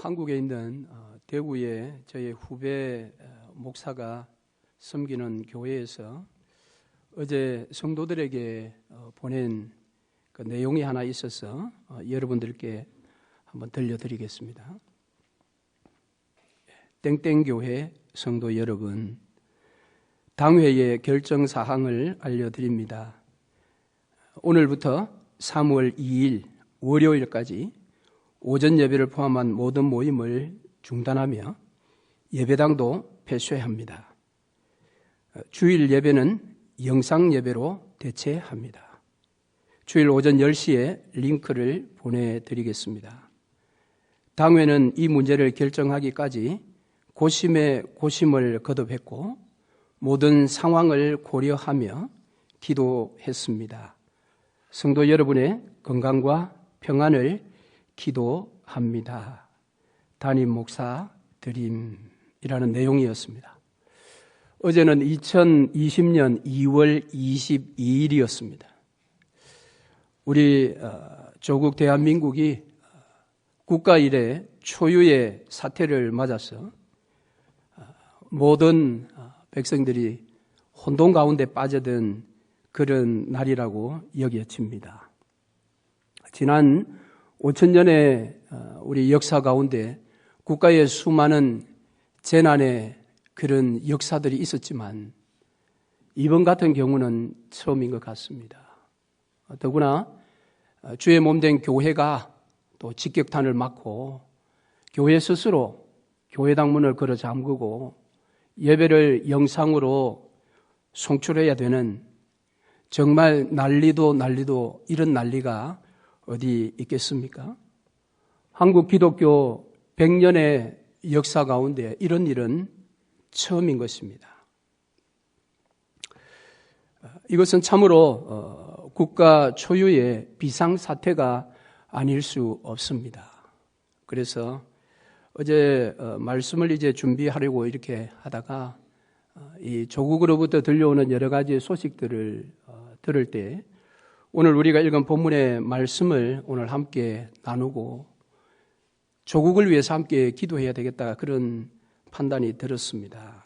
한국에 있는 대구의 저희 후배 목사가 섬기는 교회에서 어제 성도들에게 보낸 그 내용이 하나 있어서 여러분들께 한번 들려드리겠습니다. 땡땡교회 성도 여러분, 당회의 결정사항을 알려드립니다. 오늘부터 3월 2일 월요일까지 오전 예배를 포함한 모든 모임을 중단하며 예배당도 폐쇄합니다. 주일 예배는 영상 예배로 대체합니다. 주일 오전 10시에 링크를 보내드리겠습니다. 당회는 이 문제를 결정하기까지 고심에 고심을 거듭했고 모든 상황을 고려하며 기도했습니다. 성도 여러분의 건강과 평안을 기도합니다. 담임 목사 드림이라는 내용이었습니다. 어제는 2020년 2월 22일이었습니다. 우리 조국 대한민국이 국가 이래 초유의 사태를 맞아서 모든 백성들이 혼돈 가운데 빠져든 그런 날이라고 여겨집니다. 지난 5천년의 우리 역사 가운데 국가의 수많은 재난의 그런 역사들이 있었지만 이번 같은 경우는 처음인 것 같습니다. 더구나 주의 몸된 교회가 또 직격탄을 맞고 교회 스스로 교회당 문을 걸어 잠그고 예배를 영상으로 송출해야 되는 정말 난리도 이런 난리가 어디 있겠습니까? 한국 기독교 100년의 역사 가운데 이런 일은 처음인 것입니다. 이것은 참으로 국가 초유의 비상사태가 아닐 수 없습니다. 그래서 어제 말씀을 이제 준비하려고 이렇게 하다가 이 조국으로부터 들려오는 여러 가지 소식들을 들을 때 오늘 우리가 읽은 본문의 말씀을 오늘 함께 나누고 조국을 위해서 함께 기도해야 되겠다 그런 판단이 들었습니다.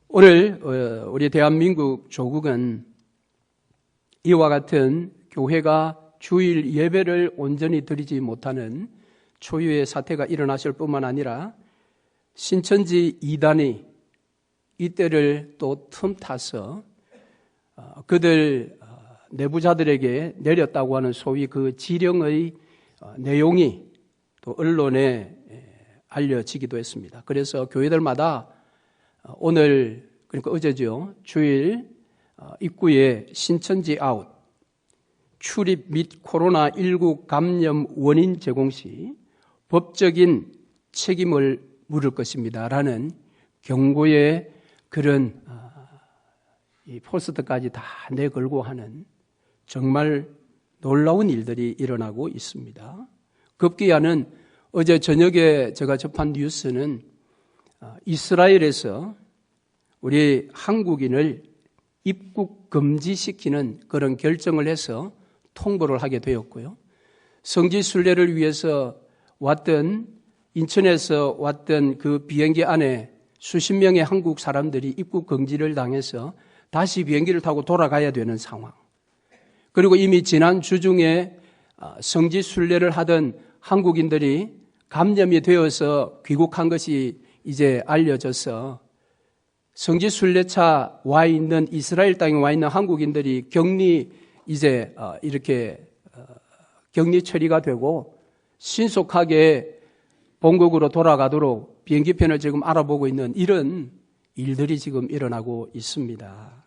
오늘 우리 대한민국 조국은 이와 같은 교회가 주일 예배를 온전히 드리지 못하는 초유의 사태가 일어났을 뿐만 아니라 신천지 이단이 이때를 또 틈타서 그들 내부자들에게 내렸다고 하는 소위 그 지령의 내용이 또 언론에 알려지기도 했습니다. 그래서 교회들마다 오늘 그러니까 어제죠. 주일 입구에 신천지 아웃, 출입 및 코로나19 감염 원인 제공 시 법적인 책임을 물을 것입니다. 라는 경고의 그런 이 포스터까지 다 내걸고 하는 정말 놀라운 일들이 일어나고 있습니다. 급기야는 어제 저녁에 제가 접한 뉴스는 이스라엘에서 우리 한국인을 입국 금지시키는 그런 결정을 해서 통보를 하게 되었고요. 성지 순례를 위해서 왔던 인천에서 왔던 그 비행기 안에 수십 명의 한국 사람들이 입국 금지를 당해서 다시 비행기를 타고 돌아가야 되는 상황. 그리고 이미 지난 주중에 성지 순례를 하던 한국인들이 감염이 되어서 귀국한 것이 이제 알려져서 성지 순례차 와 있는 이스라엘 땅에 와 있는 한국인들이 격리 이제 이렇게 격리 처리가 되고 신속하게 본국으로 돌아가도록 비행기편을 지금 알아보고 있는 이런 일들이 지금 일어나고 있습니다.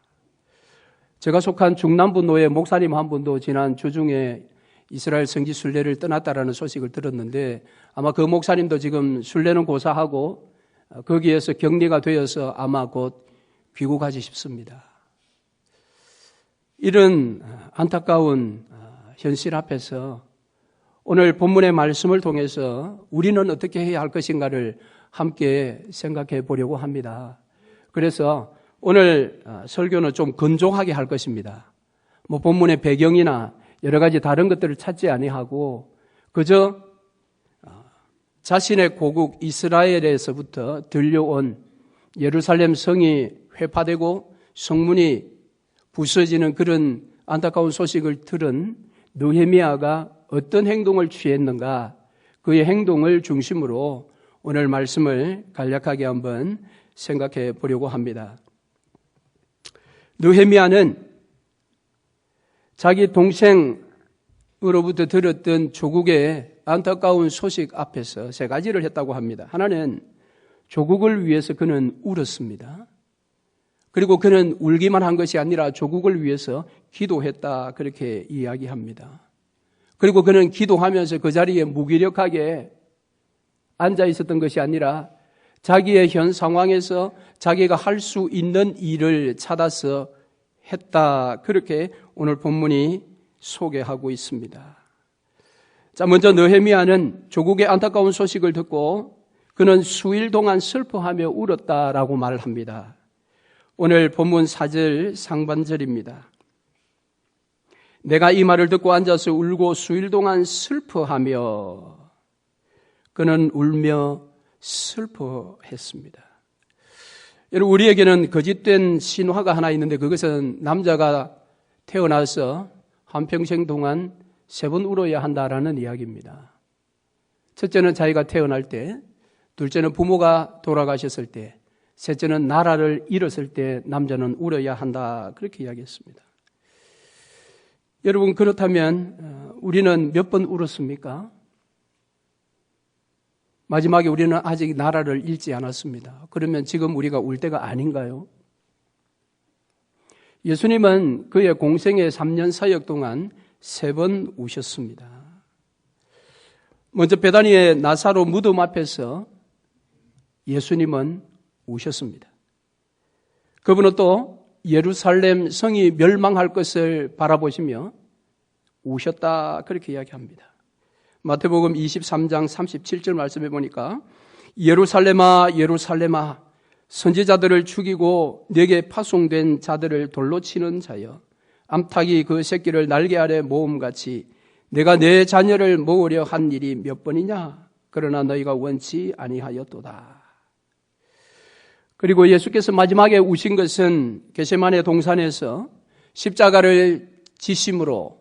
제가 속한 중남부 노예 목사님 한 분도 지난 주중에 이스라엘 성지 순례를 떠났다라는 소식을 들었는데 아마 그 목사님도 지금 순례는 고사하고 거기에서 격리가 되어서 아마 곧 귀국하지 싶습니다. 이런 안타까운 현실 앞에서 오늘 본문의 말씀을 통해서 우리는 어떻게 해야 할 것인가를 함께 생각해 보려고 합니다. 그래서 오늘 설교는 좀 건조하게 할 것입니다. 뭐 본문의 배경이나 여러 가지 다른 것들을 찾지 아니하고 그저 자신의 고국 이스라엘에서부터 들려온 예루살렘 성이 회파되고 성문이 부서지는 그런 안타까운 소식을 들은 느헤미야가 어떤 행동을 취했는가, 그의 행동을 중심으로 오늘 말씀을 간략하게 한번 생각해 보려고 합니다. 느헤미야는 자기 동생으로부터 들었던 조국의 안타까운 소식 앞에서 세 가지를 했다고 합니다. 하나는 조국을 위해서 그는 울었습니다. 그리고 그는 울기만 한 것이 아니라 조국을 위해서 기도했다, 그렇게 이야기합니다. 그리고 그는 기도하면서 그 자리에 무기력하게 앉아 있었던 것이 아니라 자기의 현 상황에서 자기가 할 수 있는 일을 찾아서 했다, 그렇게 오늘 본문이 소개하고 있습니다. 자, 먼저 느헤미야는 조국의 안타까운 소식을 듣고 그는 수일 동안 슬퍼하며 울었다라고 말을 합니다. 오늘 본문 4절 상반절입니다. 내가 이 말을 듣고 앉아서 울고 수일 동안 슬퍼하며, 그는 울며 슬퍼했습니다. 여러분, 우리에게는 거짓된 신화가 하나 있는데 그것은 남자가 태어나서 한평생 동안 3번 울어야 한다라는 이야기입니다. 첫째는 자기가 태어날 때, 둘째는 부모가 돌아가셨을 때, 셋째는 나라를 잃었을 때 남자는 울어야 한다, 그렇게 이야기했습니다. 여러분, 그렇다면 우리는 몇 번 울었습니까? 마지막에 우리는 아직 나라를 잃지 않았습니다. 그러면 지금 우리가 울 때가 아닌가요? 예수님은 그의 공생의 3년 사역 동안 3번 우셨습니다. 먼저 베다니의 나사로 무덤 앞에서 예수님은 우셨습니다. 그분은 또 예루살렘 성이 멸망할 것을 바라보시며 우셨다, 그렇게 이야기합니다. 마태복음 23장 37절 말씀해 보니까 예루살렘아 예루살렘아 선지자들을 죽이고 내게 파송된 자들을 돌로 치는 자여, 암탉이 그 새끼를 날개 아래 모음같이 내가 내 자녀를 모으려 한 일이 몇 번이냐? 그러나 너희가 원치 아니하였도다. 그리고 예수께서 마지막에 우신 것은 겟세마네 동산에서 십자가를 지심으로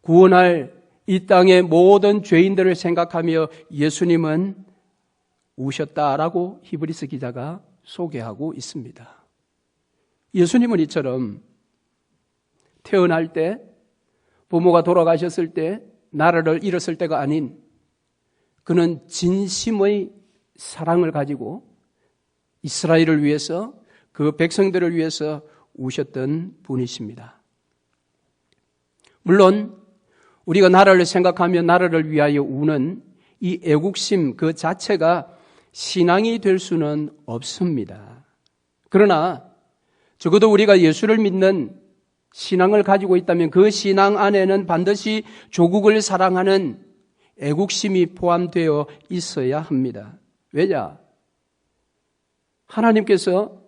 구원할 이 땅의 모든 죄인들을 생각하며 예수님은 우셨다라고 히브리서 기자가 소개하고 있습니다. 예수님은 이처럼 태어날 때, 부모가 돌아가셨을 때, 나라를 잃었을 때가 아닌 그는 진심의 사랑을 가지고 이스라엘을 위해서, 그 백성들을 위해서 우셨던 분이십니다. 물론 우리가 나라를 생각하며 나라를 위하여 우는 이 애국심 그 자체가 신앙이 될 수는 없습니다. 그러나 적어도 우리가 예수를 믿는 신앙을 가지고 있다면 그 신앙 안에는 반드시 조국을 사랑하는 애국심이 포함되어 있어야 합니다. 왜냐? 하나님께서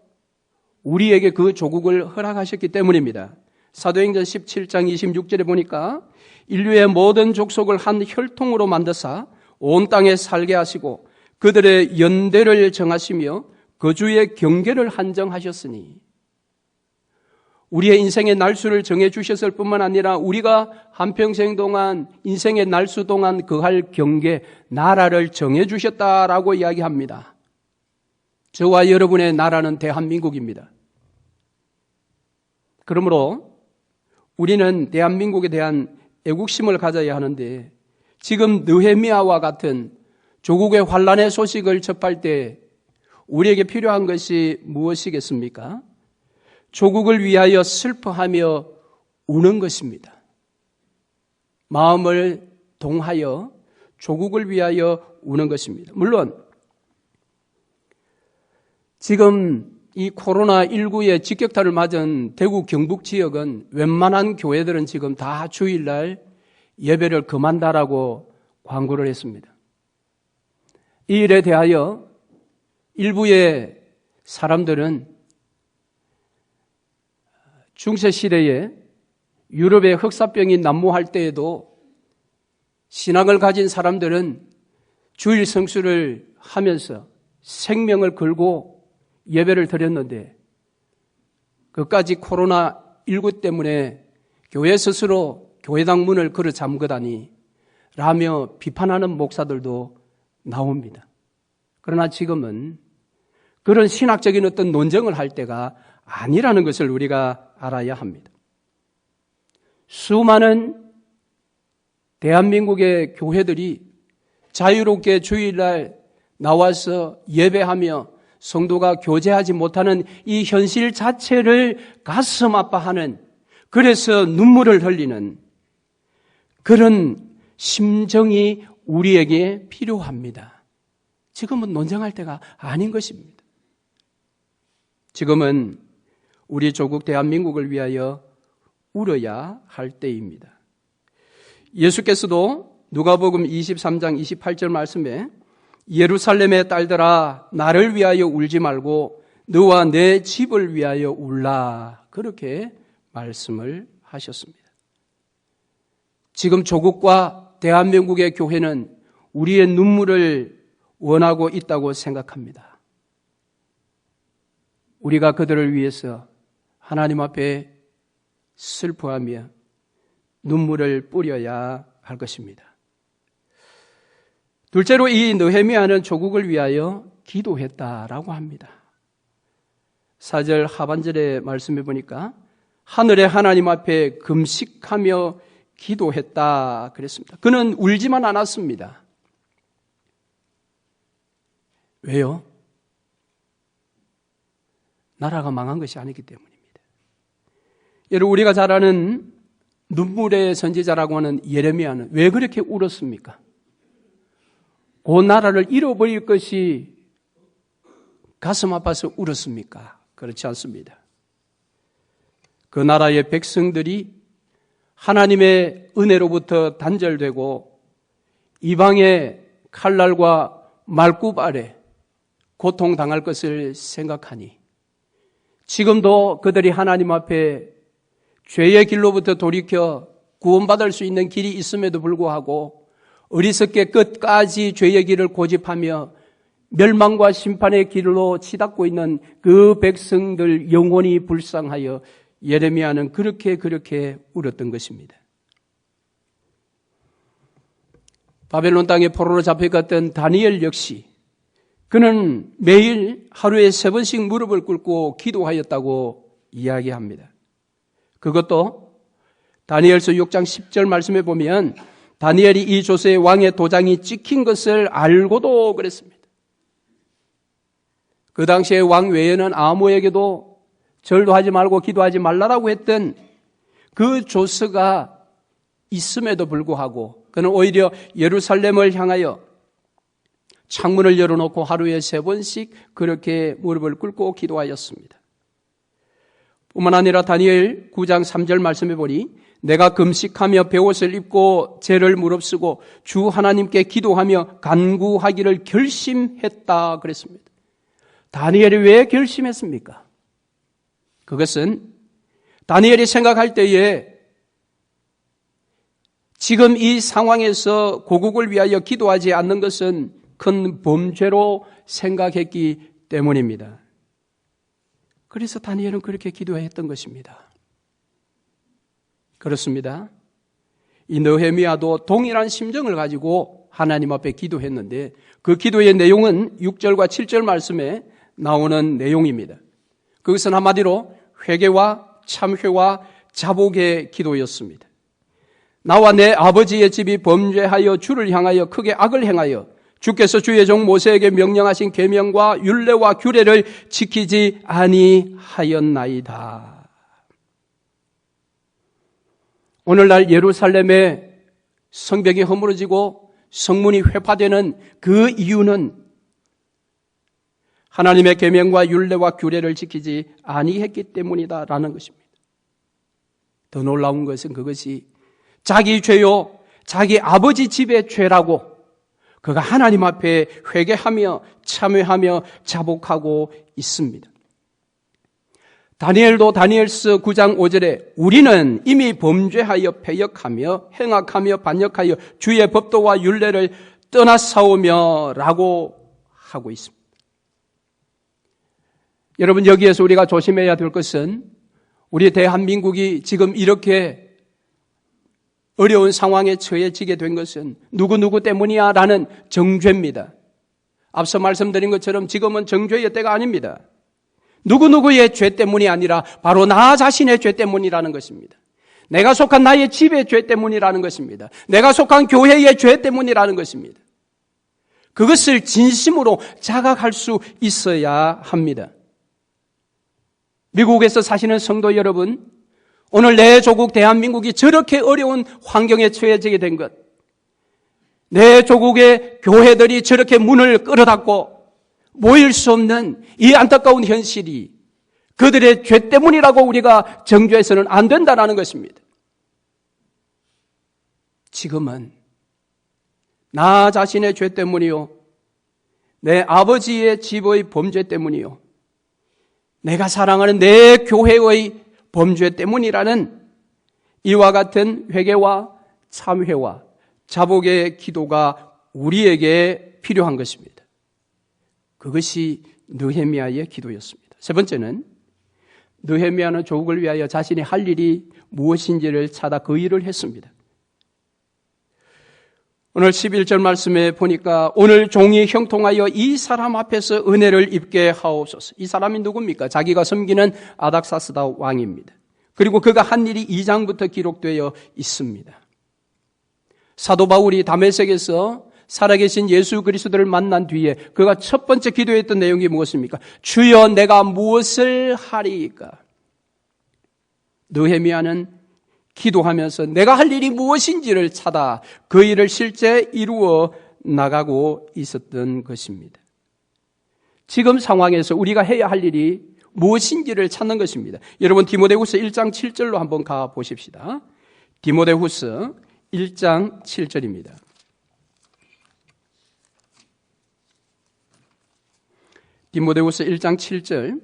우리에게 그 조국을 허락하셨기 때문입니다. 사도행전 17장 26절에 보니까 인류의 모든 족속을 한 혈통으로 만드사 온 땅에 살게 하시고 그들의 연대를 정하시며 거주의 경계를 한정하셨으니, 우리의 인생의 날수를 정해주셨을 뿐만 아니라 우리가 한평생 동안 인생의 날수 동안 거할 경계, 나라를 정해주셨다라고 이야기합니다. 저와 여러분의 나라는 대한민국입니다. 그러므로 우리는 대한민국에 대한 애국심을 가져야 하는데, 지금 느헤미야와 같은 조국의 환란의 소식을 접할 때 우리에게 필요한 것이 무엇이겠습니까? 조국을 위하여 슬퍼하며 우는 것입니다. 마음을 동하여 조국을 위하여 우는 것입니다. 물론 지금 이 코로나19의 직격탄을 맞은 대구 경북 지역은 웬만한 교회들은 지금 다 주일날 예배를 금한다라고 광고를 했습니다. 이 일에 대하여 일부의 사람들은 중세시대에 유럽의 흑사병이 난무할 때에도 신앙을 가진 사람들은 주일 성수를 하면서 생명을 걸고 예배를 드렸는데 그까지 코로나19 때문에 교회 스스로 교회당 문을 걸어 잠그다니 라며 비판하는 목사들도 나옵니다. 그러나 지금은 그런 신학적인 어떤 논쟁을 할 때가 아니라는 것을 우리가 알아야 합니다. 수많은 대한민국의 교회들이 자유롭게 주일날 나와서 예배하며 성도가 교제하지 못하는 이 현실 자체를 가슴 아파하는, 그래서 눈물을 흘리는 그런 심정이 우리에게 필요합니다. 지금은 논쟁할 때가 아닌 것입니다. 지금은 우리 조국 대한민국을 위하여 울어야 할 때입니다. 예수께서도 누가복음 23장 28절 말씀에 예루살렘의 딸들아 나를 위하여 울지 말고 너와 내 집을 위하여 울라, 그렇게 말씀을 하셨습니다. 지금 조국과 대한민국의 교회는 우리의 눈물을 원하고 있다고 생각합니다. 우리가 그들을 위해서 하나님 앞에 슬퍼하며 눈물을 뿌려야 할 것입니다. 둘째로 이 느헤미야는 조국을 위하여 기도했다라고 합니다. 4절 하반절에 말씀해 보니까 하늘의 하나님 앞에 금식하며 기도했다 그랬습니다. 그는 울지만 않았습니다. 왜요? 나라가 망한 것이 아니기 때문입니다. 여러분, 우리가 잘 아는 눈물의 선지자라고 하는 예레미야는 왜 그렇게 울었습니까? 그 나라를 잃어버릴 것이 가슴 아파서 울었습니까? 그렇지 않습니다. 그 나라의 백성들이 하나님의 은혜로부터 단절되고 이방의 칼날과 말굽 아래 고통당할 것을 생각하니 지금도 그들이 하나님 앞에 죄의 길로부터 돌이켜 구원받을 수 있는 길이 있음에도 불구하고 어리석게 끝까지 죄의 길을 고집하며 멸망과 심판의 길로 치닫고 있는 그 백성들 영혼이 불쌍하여 예레미야는 그렇게 울었던 것입니다. 바벨론 땅에 포로로 잡혀갔던 다니엘 역시 그는 매일 하루에 3번씩 무릎을 꿇고 기도하였다고 이야기합니다. 그것도 다니엘서 6장 10절 말씀에 보면 다니엘이 이 조세의 왕의 도장이 찍힌 것을 알고도 그랬습니다. 그 당시에 왕 외에는 아무에게도 절도 하지 말고 기도하지 말라라고 했던 그 조서가 있음에도 불구하고 그는 오히려 예루살렘을 향하여 창문을 열어놓고 하루에 3번씩 그렇게 무릎을 꿇고 기도하였습니다. 뿐만 아니라 다니엘 9장 3절 말씀해 보니 내가 금식하며 베옷을 입고 죄를 무릅쓰고 주 하나님께 기도하며 간구하기를 결심했다 그랬습니다. 다니엘이 왜 결심했습니까? 그것은 다니엘이 생각할 때에 지금 이 상황에서 고국을 위하여 기도하지 않는 것은 큰 범죄로 생각했기 때문입니다. 그래서 다니엘은 그렇게 기도했던 것입니다. 그렇습니다. 이 느헤미야도 동일한 심정을 가지고 하나님 앞에 기도했는데 그 기도의 내용은 6절과 7절 말씀에 나오는 내용입니다. 그것은 한마디로 회개와 참회와 자복의 기도였습니다. 나와 내 아버지의 집이 범죄하여 주를 향하여 크게 악을 행하여 주께서 주의 종 모세에게 명령하신 계명과 율례와 규례를 지키지 아니하였나이다. 오늘날 예루살렘의 성벽이 허물어지고 성문이 회파되는 그 이유는 하나님의 계명과 율례와 규례를 지키지 아니했기 때문이다라는 것입니다. 더 놀라운 것은 그것이 자기 죄요, 자기 아버지 집의 죄라고 그가 하나님 앞에 회개하며 참회하며 자복하고 있습니다. 다니엘도 다니엘서 9장 5절에 우리는 이미 범죄하여 패역하며 행악하며 반역하여 주의 법도와 율례를 떠나싸우며 라고 하고 있습니다. 여러분, 여기에서 우리가 조심해야 될 것은 우리 대한민국이 지금 이렇게 어려운 상황에 처해지게 된 것은 누구누구 때문이야 라는 정죄입니다. 앞서 말씀드린 것처럼 지금은 정죄의 때가 아닙니다. 누구누구의 죄 때문이 아니라 바로 나 자신의 죄 때문이라는 것입니다. 내가 속한 나의 집의 죄 때문이라는 것입니다. 내가 속한 교회의 죄 때문이라는 것입니다. 그것을 진심으로 자각할 수 있어야 합니다. 미국에서 사시는 성도 여러분, 오늘 내 조국 대한민국이 저렇게 어려운 환경에 처해지게 된 것, 내 조국의 교회들이 저렇게 문을 끌어닫고 모일 수 없는 이 안타까운 현실이 그들의 죄 때문이라고 우리가 정죄해서는 안 된다는 것입니다. 지금은 나 자신의 죄 때문이요, 내 아버지의 집의 범죄 때문이요, 내가 사랑하는 내 교회의 범죄 때문이라는 이와 같은 회개와 참회와 자복의 기도가 우리에게 필요한 것입니다. 그것이 느헤미야의 기도였습니다. 세 번째는 느헤미야는 조국을 위하여 자신이 할 일이 무엇인지를 찾아 그 일을 했습니다. 오늘 11절 말씀에 보니까 오늘 종이 형통하여 이 사람 앞에서 은혜를 입게 하옵소서. 이 사람이 누굽니까? 자기가 섬기는 아닥사스다 왕입니다. 그리고 그가 한 일이 2장부터 기록되어 있습니다. 사도 바울이 다메섹에서 살아계신 예수 그리스도를 만난 뒤에 그가 첫 번째 기도했던 내용이 무엇입니까? 주여 내가 무엇을 하리이까? 느헤미야는 기도하면서 내가 할 일이 무엇인지를 찾아 그 일을 실제 이루어 나가고 있었던 것입니다. 지금 상황에서 우리가 해야 할 일이 무엇인지를 찾는 것입니다. 여러분, 디모데후서 1장 7절로 한번 가 보십시다. 디모데후서 1장 7절입니다. 디모데후서 1장 7절.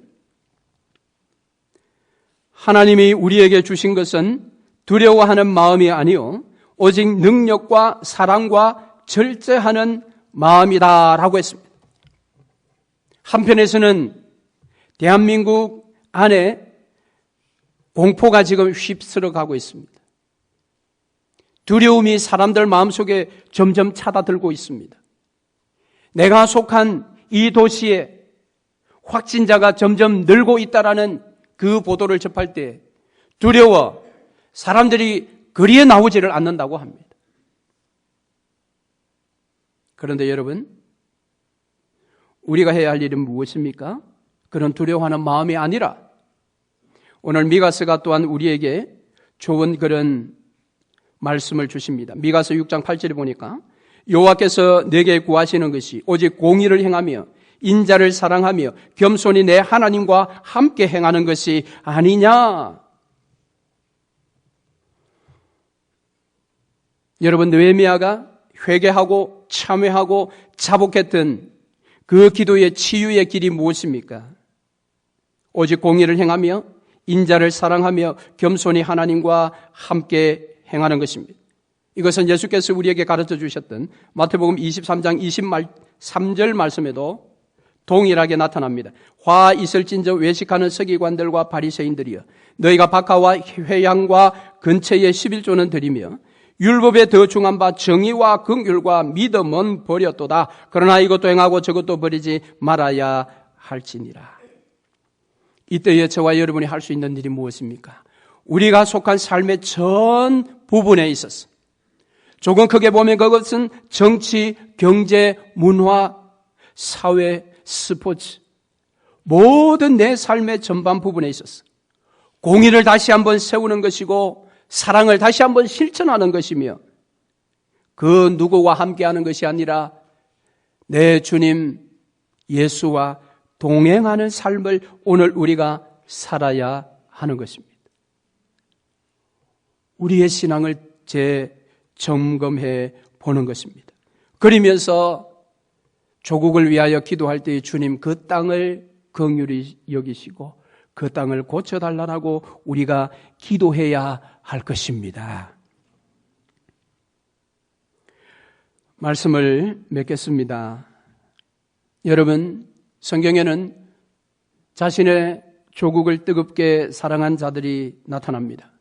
하나님이 우리에게 주신 것은 두려워하는 마음이 아니요 오직 능력과 사랑과 절제하는 마음이다라고 했습니다. 한편에서는 대한민국 안에 공포가 지금 휩쓸어 가고 있습니다. 두려움이 사람들 마음속에 점점 차다들고 있습니다. 내가 속한 이 도시에 확진자가 점점 늘고 있다라는 그 보도를 접할 때 두려워 사람들이 거리에 나오지를 않는다고 합니다. 그런데 여러분, 우리가 해야 할 일은 무엇입니까? 그런 두려워하는 마음이 아니라 오늘 미가서가 또한 우리에게 좋은 그런 말씀을 주십니다. 미가서 6장 8절에 보니까 여호와께서 내게 구하시는 것이 오직 공의를 행하며 인자를 사랑하며 겸손히 내 하나님과 함께 행하는 것이 아니냐. 여러분, 느헤미야가 회개하고 참회하고 자복했던 그 기도의 치유의 길이 무엇입니까? 오직 공의를 행하며 인자를 사랑하며 겸손히 하나님과 함께 행하는 것입니다. 이것은 예수께서 우리에게 가르쳐 주셨던 마태복음 23장 23절 말씀에도 동일하게 나타납니다. 화 있을진저 외식하는 서기관들과 바리새인들이여 너희가 박하와 회양과 근처에 11조는 드리며 율법에 더 중한 바 정의와 긍휼과 믿음은 버렸도다. 그러나 이것도 행하고 저것도 버리지 말아야 할지니라. 이때에 저와 여러분이 할 수 있는 일이 무엇입니까? 우리가 속한 삶의 전 부분에 있어서 조금 크게 보면 그것은 정치, 경제, 문화, 사회, 스포츠 모든 내 삶의 전반 부분에 있어서 공의를 다시 한번 세우는 것이고 사랑을 다시 한번 실천하는 것이며 그 누구와 함께하는 것이 아니라 내 주님 예수와 동행하는 삶을 오늘 우리가 살아야 하는 것입니다. 우리의 신앙을 재점검해 보는 것입니다. 그러면서 조국을 위하여 기도할 때 주님 그 땅을 긍휼히 여기시고 그 땅을 고쳐달라고 우리가 기도해야 할 것입니다. 말씀을 맺겠습니다. 여러분, 성경에는 자신의 조국을 뜨겁게 사랑한 자들이 나타납니다.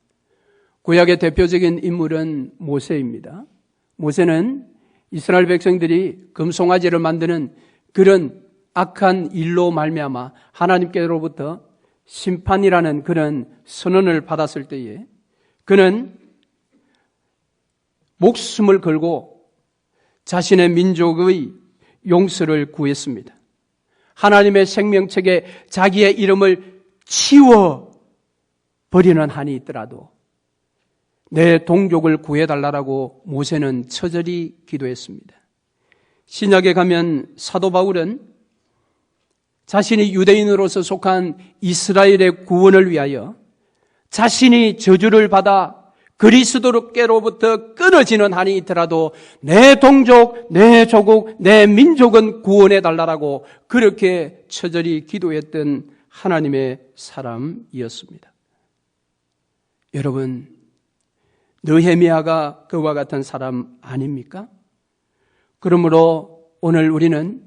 구약의 대표적인 인물은 모세입니다. 모세는 이스라엘 백성들이 금송아지를 만드는 그런 악한 일로 말미암아 하나님께로부터 심판이라는 그런 선언을 받았을 때에 그는 목숨을 걸고 자신의 민족의 용서를 구했습니다. 하나님의 생명책에 자기의 이름을 치워버리는 한이 있더라도 내 동족을 구해달라고 모세는 처절히 기도했습니다. 신약에 가면 사도 바울은 자신이 유대인으로서 속한 이스라엘의 구원을 위하여 자신이 저주를 받아 그리스도께로부터 끊어지는 한이 있더라도 내 동족, 내 조국, 내 민족은 구원해달라고 그렇게 처절히 기도했던 하나님의 사람이었습니다. 여러분, 느헤미야가 그와 같은 사람 아닙니까? 그러므로 오늘 우리는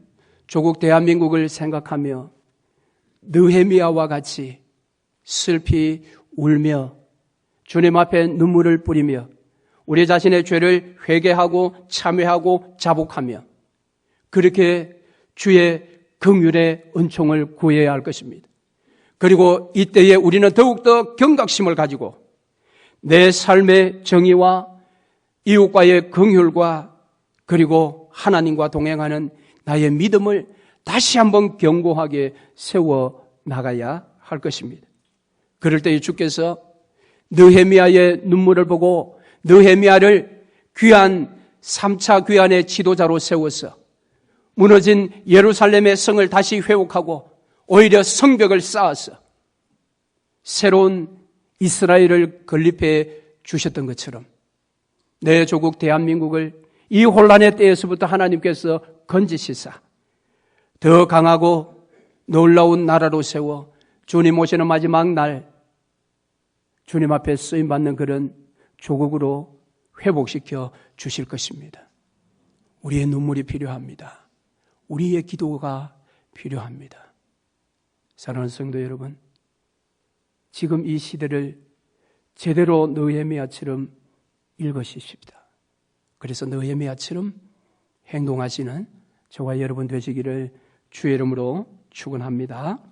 조국 대한민국을 생각하며 느헤미야와 같이 슬피 울며 주님 앞에 눈물을 뿌리며 우리 자신의 죄를 회개하고 참회하고 자복하며 그렇게 주의 긍휼의 은총을 구해야 할 것입니다. 그리고 이때에 우리는 더욱더 경각심을 가지고 내 삶의 정의와 이웃과의 긍휼과 그리고 하나님과 동행하는 나의 믿음을 다시 한번 견고하게 세워 나가야 할 것입니다. 그럴 때에 주께서 느헤미야의 눈물을 보고 느헤미야를 귀한 3차 귀환의 지도자로 세워서 무너진 예루살렘의 성을 다시 회복하고 오히려 성벽을 쌓아서 새로운 이스라엘을 건립해 주셨던 것처럼 내 조국 대한민국을 이 혼란의 때에서부터 하나님께서 건지시사 더 강하고 놀라운 나라로 세워 주님 오시는 마지막 날 주님 앞에 쓰임받는 그런 조국으로 회복시켜 주실 것입니다. 우리의 눈물이 필요합니다. 우리의 기도가 필요합니다. 사랑하는 성도 여러분, 지금 이 시대를 제대로 느헤미야처럼 읽으십시다. 그래서 느헤미야처럼 행동하시는 저와 여러분 되시기를 주의 이름으로 축원합니다.